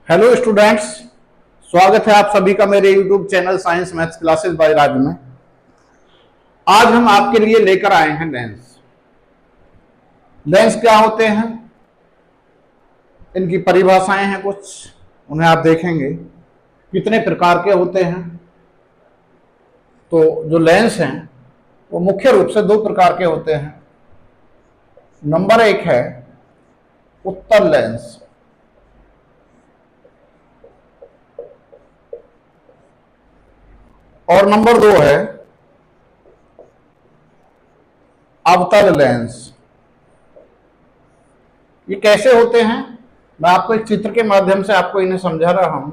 Hello students, स्वागत है आप सभी का मेरे YouTube channel science maths classes by Raj में। आज हम आपके लिए लेकर आए हैं लेंस। लेंस क्या होते हैं, इनकी परिभाषाएं हैं कुछ, उन्हें आप देखेंगे। कितने प्रकार के होते हैं, तो जो लेंस हैं वो मुख्य रूप से दो प्रकार के होते हैं। नंबर एक है उत्तल लेंस, और नंबर दो है अवतल लेंस। ये कैसे होते हैं, मैं आपको एक चित्र के माध्यम से आपको इन्हें समझा रहा हूं।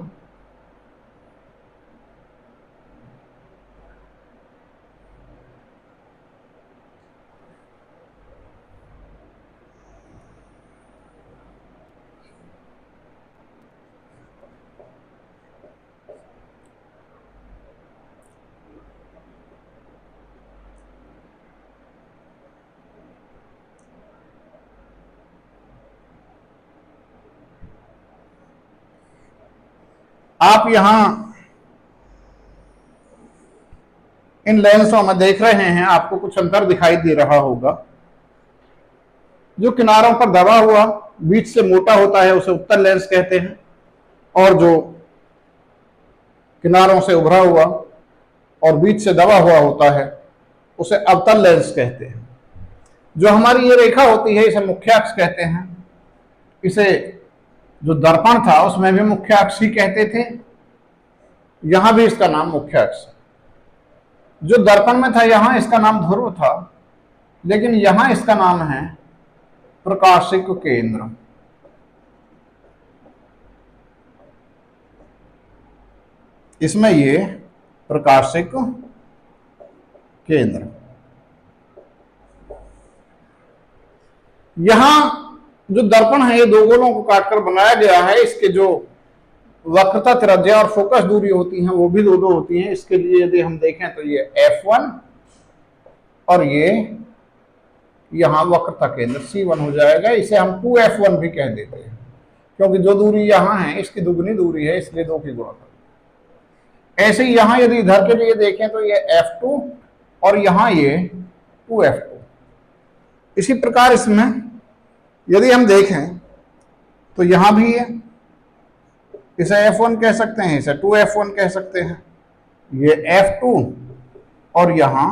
आप यहां इन लेंसों में देख रहे हैं, आपको कुछ अंतर दिखाई दे रहा होगा। जो किनारों पर दबा हुआ बीच से मोटा होता है उसे उत्तल लेंस कहते हैं, और जो किनारों से उभरा हुआ और बीच से दबा हुआ होता है उसे अवतल लेंस कहते हैं। जो हमारी ये रेखा होती है इसे मुख्य अक्ष कहते हैं। इसे जो दर्पण था उसमें भी मुख्य अक्ष ही कहते थे, यहां भी इसका नाम मुख्य अक्ष। जो दर्पण में था यहां इसका नाम ध्रुव था, लेकिन यहां इसका नाम है प्रकाशिक केंद्र। इसमें ये प्रकाशिक केंद्र। यहां जो दर्पण है ये दो गोलों को काटकर बनाया गया है। इसके जो वक्रता, त्रिज्या और फोकस दूरी होती हैं वो भी दो दो होती हैं। इसके लिए यदि हम देखें तो ये F1 और ये यहां वक्रता केंद्र C1 हो जाएगा। इसे हम 2F1 भी कह देते हैं, क्योंकि जो दूरी यहां है इसकी दुगनी दूरी है, इसलिए दो की गुणा कर। ऐसे ही यहां यदि इधर के लिए देखें तो ये F2 और यहां ये 2F2। इसी प्रकार इसमें यदि हम देखें तो यहां भी है, इसे F1 कह सकते हैं, इसे 2F1 कह सकते हैं। ये F2 और यहां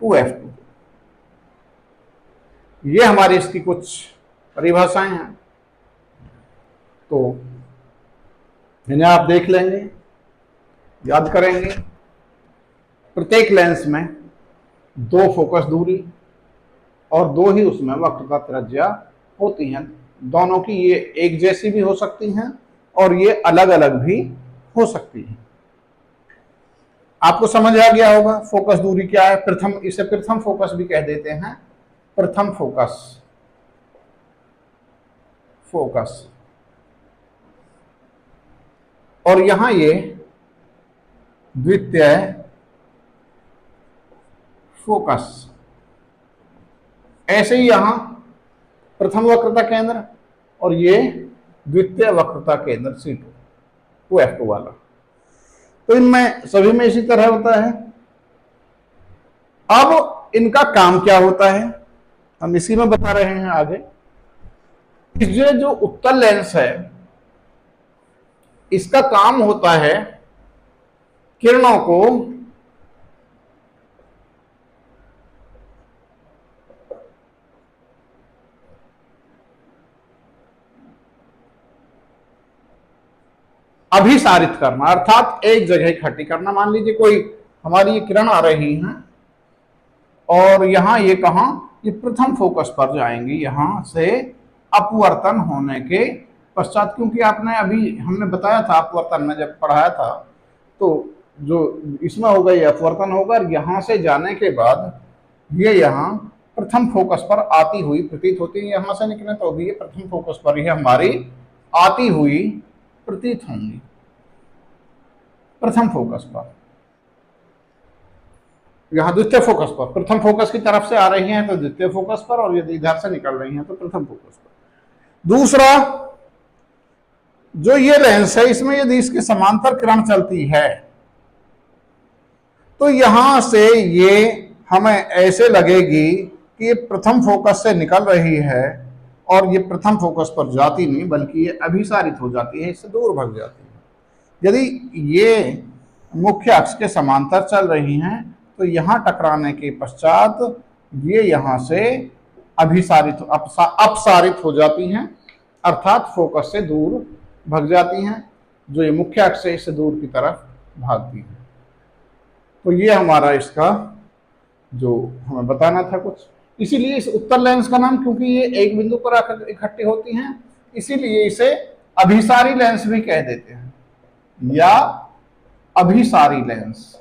2F2। ये हमारी इसकी कुछ परिभाषाएं हैं, तो इन्हें आप देख लेंगे, याद करेंगे। प्रत्येक लेंस में दो फोकस दूरी और दो ही उसमें वक्रता त्रिज्या होती हैं। दोनों की ये एक जैसी भी हो सकती हैं और ये अलग अलग भी हो सकती हैं। आपको समझ आ गया होगा फोकस दूरी क्या है। प्रथम, इसे प्रथम फोकस भी कह देते हैं, प्रथम फोकस। और यहां ये द्वितीय फोकस। ऐसे ही यहां प्रथम वक्रता केंद्र और ये द्वितीय वक्रता केंद्र C2, 2F2 वाला। तो इनमें सभी में इसी तरह होता है। अब इनका काम क्या होता है हम इसी में बता रहे हैं आगे। ये जो उत्तल लेंस है इसका काम होता है किरणों को अभिसारित करना, अर्थात एक जगह इकट्ठी करना। मान लीजिए कोई हमारी किरण आ रही है और यहां ये कहां, ये प्रथम फोकस पर जाएंगी, यहां से अपवर्तन होने के पश्चात। क्योंकि आपने अभी हमने बताया था अपवर्तन में जब पढ़ाया था, तो जो इसमें होगा ये अपवर्तन होगा, और यहां से जाने के बाद ये यहां प्रथम फोकस पर आती हुई प्रतीत होती है। यहां से निकले तो भी ये प्रथम फोकस पर ही हमारी आती हुई प्रतीत होंगी, प्रथम फोकस पर। यहां द्वितीय फोकस पर, प्रथम फोकस की तरफ से आ रही हैं तो द्वितीय फोकस पर, और यदि इधर से निकल रही हैं तो प्रथम फोकस पर। दूसरा, जो ये लेंस है इसमें यदि इसके समांतर किरण चलती है तो यहां से ये हमें ऐसे लगेगी कि ये प्रथम फोकस से निकल रही है और ये प्रथम फोकस पर जाती नहीं बल्कि ये अभिसारित हो जाती है, इससे दूर भाग जाती है। यदि ये मुख्य अक्ष के समांतर चल रही हैं तो यहां टकराने के पश्चात ये यहां से अपसारित हो जाती हैं, अर्थात फोकस से दूर भाग जाती हैं, जो ये मुख्य अक्ष है इससे दूर की तरफ भागती हैं। तो ये हमारा इसका जो हमें बताना था कुछ। इसीलिए इस उत्तर लेंस का नाम, क्योंकि ये एक बिंदु पर आकर इकट्ठी होती हैं, इसीलिए इसे अभिसारी लेंस भी कह देते हैं या अभिसारी लेंस,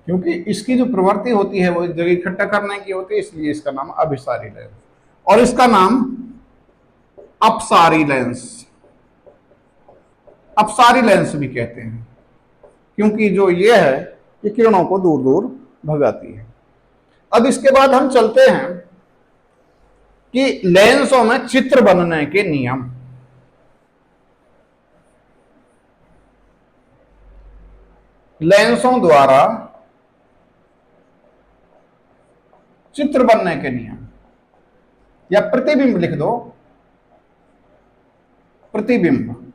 क्योंकि इसकी जो प्रवृत्ति होती है वो एक जगह इकट्ठा करने की होती है, इसलिए इसका नाम अभिसारी लेंस। और इसका नाम अपसारी लेंस, अपसारी लेंस भी कहते हैं, क्योंकि जो ये है ये किरणों को दूर दूर भगाती है। अब इसके बाद हम चलते हैं कि लेंसों में चित्र बनने के नियम। लेंसों द्वारा चित्र बनने के नियम या प्रतिबिंब लिख दो, प्रतिबिंब,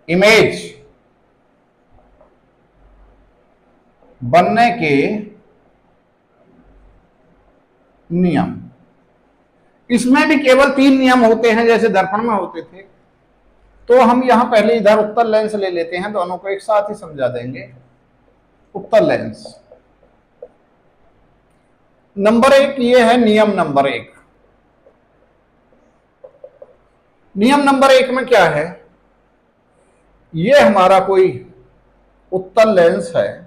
इमेज बनने के नियम। इसमें भी केवल 3 नियम होते हैं जैसे दर्पण में होते थे। तो हम यहां पहले इधर उत्तल लेंस ले लेते हैं, दोनों को एक साथ ही समझा देंगे। उत्तल लेंस नंबर 1, ये है नियम नंबर 1। नियम नंबर 1 में क्या है, ये हमारा कोई उत्तल लेंस है,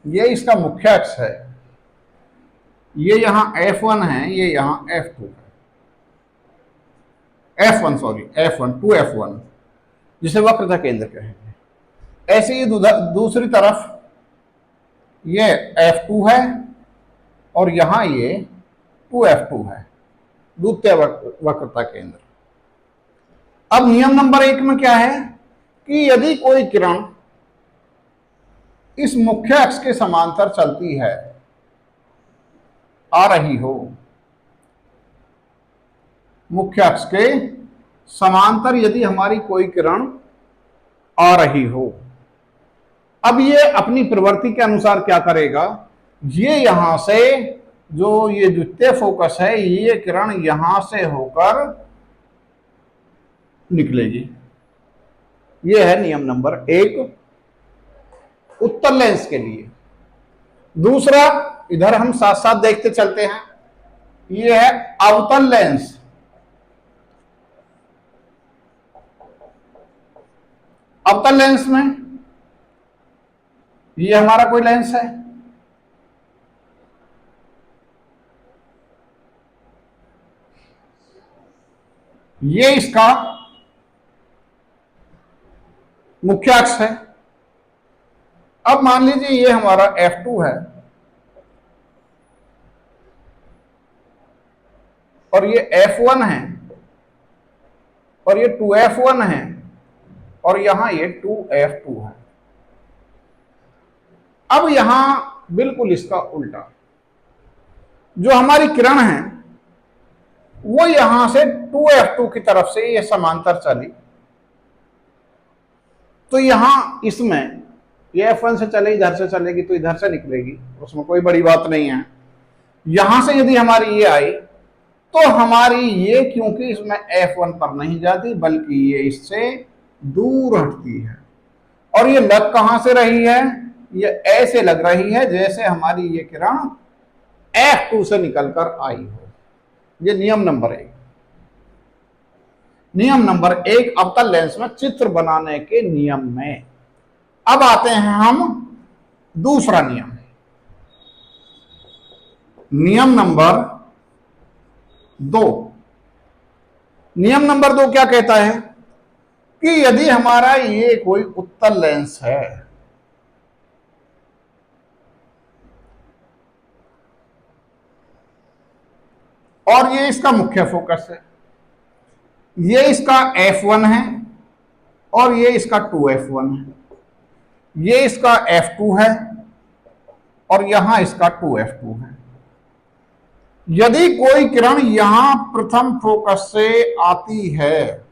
ये इसका मुख्य अक्ष है, ये यहां F1 है, ये यहां F2 है, F1 सॉरी F1 2F1 जिसे वक्रता केंद्र कहेंगे। ऐसे ही दूसरी तरफ ये F2 है और यहां ये 2F2 है, द्वितीय वक्रता केंद्र। अब नियम नंबर 1 में क्या है कि यदि कोई किरण इस मुख्य अक्ष के समांतर चलती है, आ रही हो, मुख्य अक्ष के समांतर यदि हमारी कोई किरण आ रही हो, अब ये अपनी प्रवृत्ति के अनुसार क्या करेगा, ये यहां से जो ये द्वितीय फोकस है, ये किरण यहां से होकर निकलेगी। ये है नियम नंबर 1 उत्तल लेंस के लिए। दूसरा, इधर हम साथ साथ देखते चलते हैं, ये है अवतल लेंस। अवतल लेंस में ये हमारा कोई लेंस है, ये इसका मुख्य अक्ष है। अब मान लीजिए ये हमारा F2 है और ये F1 है और ये 2F1 है और यहां ये 2F2 है। अब यहां बिल्कुल इसका उल्टा, जो हमारी किरण है वो यहां से 2F2 की तरफ से ये समांतर चली, तो यहां इसमें ये F1 से चले, इधर से चलेगी तो इधर से निकलेगी, उसमें कोई बड़ी बात नहीं है। यहां से यदि हमारी ये आई तो हमारी ये क्योंकि इसमें F1 पर नहीं जाती बल्कि ये इससे दूर हटती है, और ये लग कहां से रही है, ये ऐसे लग रही है जैसे हमारी ये किरण F2 से निकलकर आई हो। ये नियम नंबर 1। नियम नंबर 1 अवतल लेंस में चित्र बनाने के नियम में। अब आते हैं हम दूसरा नियम, नियम नंबर 2। नियम नंबर 2 क्या कहता है कि यदि हमारा ये कोई उत्तल लेंस है, और ये इसका मुख्य फोकस है, ये इसका F1 है और ये इसका 2F1 है, ये इसका F2 है और यहां इसका 2F2 है। यदि कोई किरण यहां प्रथम फोकस से आती है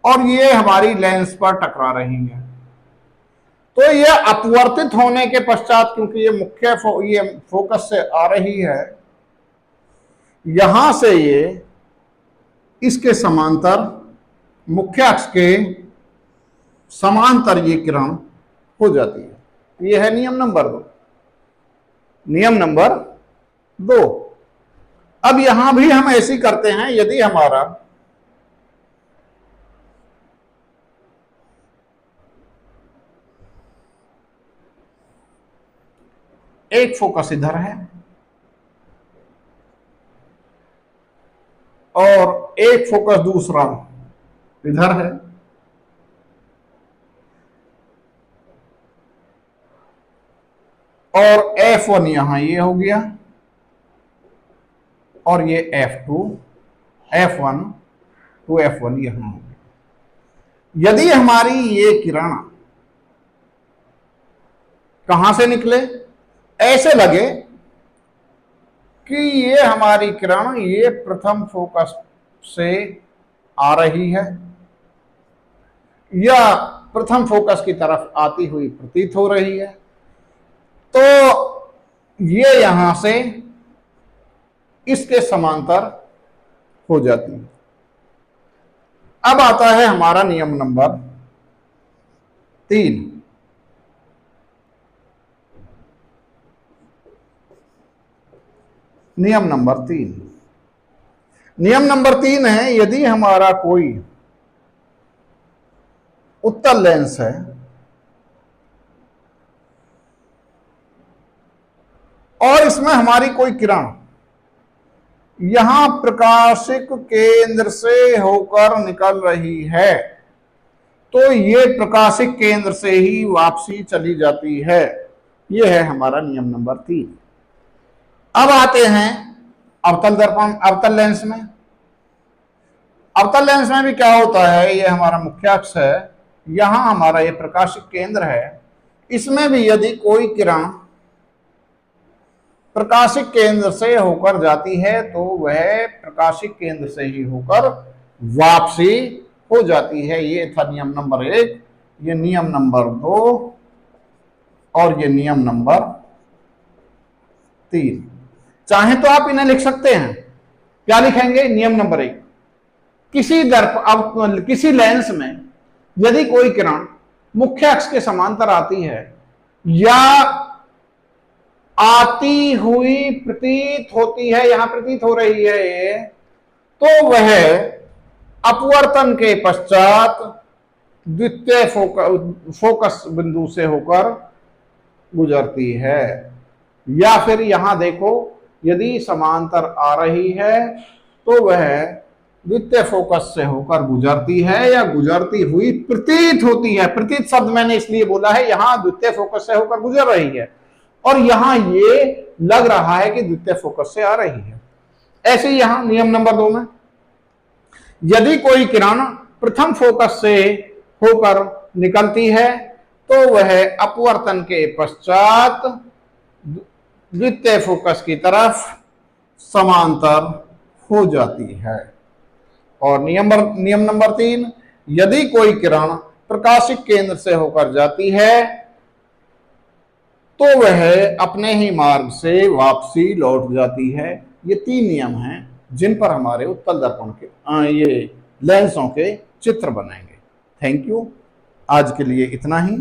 और ये हमारी लेंस पर टकरा रही है, तो ये अपवर्तित होने के पश्चात, क्योंकि ये ये फोकस से आ रही है, यहां से ये इसके समांतर, मुख्य अक्ष के समांतर ये किरण हो जाती है। ये है नियम नंबर 2। नियम नंबर 2, अब यहां भी हम ऐसी करते हैं। यदि हमारा एक फोकस इधर है और एक फोकस दूसरा इधर है, और F1 यहां ये हो गया और ये F2, F1 2F1 यहां हो गया। यदि हमारी ये किरण कहां से निकले, ऐसे लगे कि ये हमारी किरण ये प्रथम फोकस से आ रही है या प्रथम फोकस की तरफ आती हुई प्रतीत हो रही है, तो ये यहां से इसके समांतर हो जाती है। अब आता है हमारा नियम नंबर 3। नियम नंबर 3, नियम नंबर 3 है, यदि हमारा कोई उत्तल लेंस है और इसमें हमारी कोई किरण यहां प्रकाशिक केंद्र से होकर निकल रही है, तो ये प्रकाशिक केंद्र से ही वापसी चली जाती है। ये है हमारा नियम नंबर 3। अब आते हैं अवतल दर्पण, अवतल लेंस में। अवतल लेंस में भी क्या होता है, ये हमारा मुख्य अक्ष है, यहां हमारा ये प्रकाशिक केंद्र है। इसमें भी यदि कोई किरण प्रकाशिक केंद्र से होकर जाती है तो वह प्रकाशिक केंद्र से ही होकर वापसी हो जाती है। ये था नियम नंबर 1, ये नियम नंबर 2 और ये नियम नंबर 3। चाहे तो आप इन्हें लिख सकते हैं। क्या लिखेंगे? नियम नंबर 1, किसी लेंस में यदि कोई किरण मुख्य अक्ष के समांतर आती है या आती हुई प्रतीत होती है, यहां प्रतीत हो रही है ये, तो वह अपवर्तन के पश्चात द्वितीय फोकस बिंदु से होकर गुजरती है। या फिर यहां देखो, यदि समांतर आ रही है तो वह द्वितीय फोकस से होकर गुजरती है या गुजरती हुई प्रतीत होती है। प्रतीत शब्द मैंने इसलिए बोला है, यहां द्वितीय फोकस से होकर गुजर रही है और यहां ये लग रहा है कि द्वितीय फोकस से आ रही है। ऐसे ही यहां नियम नंबर 2 में यदि कोई किरण प्रथम फोकस से होकर निकलती है तो वह अपवर्तन के पश्चात द्वितीय फोकस की तरफ समांतर हो जाती है। और नियम नंबर 3, यदि कोई किरण प्रकाशिक केंद्र से होकर जाती है तो वह अपने ही मार्ग से वापसी लौट जाती है। ये 3 नियम हैं जिन पर हमारे उत्तल दर्पण के ये लेंसों के चित्र बनेंगे। Thank you. आज के लिए इतना ही।